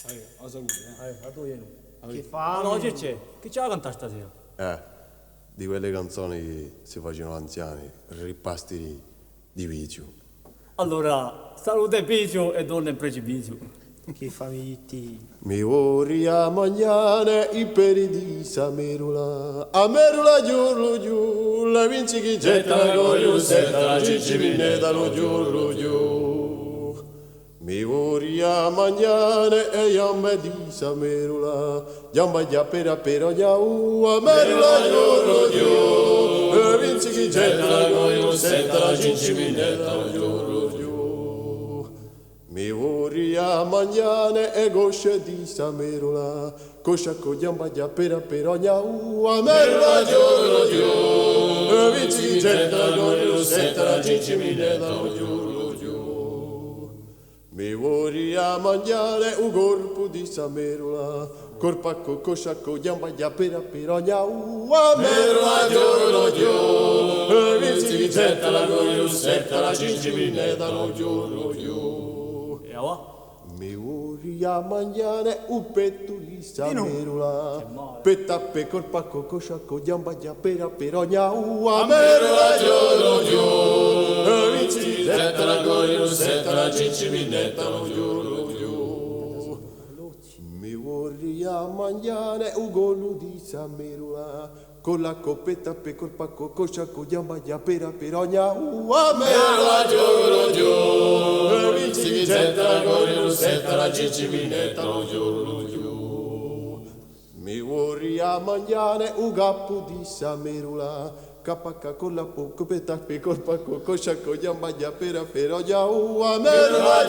A saluto, A tu ieri. Che No, fame. c'è. Che c'è la cantare stasera? Di quelle canzoni che si facevano anziani, ripasti di vizio. Allora, salute Pizio e donne in precipizio. Che famiglie. Mi vorrei a mangiare i peri di Samerula, a Merula giù, la vinci chi getta la goglio, setta la cicciminetta lo giù. Mi vorrei a mangiare e gambe di Samerula, gamba già per ognuno, a Merula giù, la vinci chi getta la goglio, setta la cicciminetta lo giù. Mi vorrei a mangiare e gosce di Samerula, coscia con gamba già per ognuno, a Merula giù, la vinci chi getta la goglio, setta la cicciminetta lo giù. Mi vorrei a mangiare un corpo di Samerula, corpacco, cosciacco, gamba già per ognuno, a Merula giù, vinci chi getta la goglio, setta la cicciminetta lo giù. E va? Mi vorrei a mangiare un petto di Samerula, petappe, corpacco, cosciacco, gamba già per ognuno, a Merula giù, vinci chi getta la goglio, setta la cicciminetta lo giù. Mi vorrei a mangiare un gollo di Samerula, con la coppetta per corpacco, cosciacco, gamba già per ognuno, a Merula giù, vinci chi getta la goglio, setta la cicciminetta lo giù. Mi vorrei a mangiare un gatto di Samerula, capacca con la coppetta per corpacco, cosciacco, gamba già per ognuno, a Merula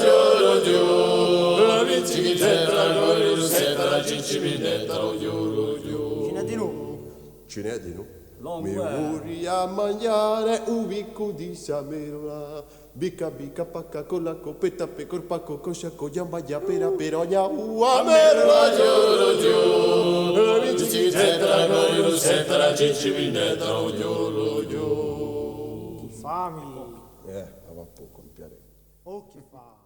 giù, vinci chi getta la goglio, setta la cicciminetta lo giù. Cina di nuovo. Ce n'è di no? Long Mi way. vorrei a mangiare un bicco di Samerula, bicca pacca con la coppetta per corpacco, cosciacco, gamba già per ognuno, a Merula giù, vinci chi getta la goglio, setta la cicciminetta lo giù. Che fame. Va poco, mi piace. Oh, che fame.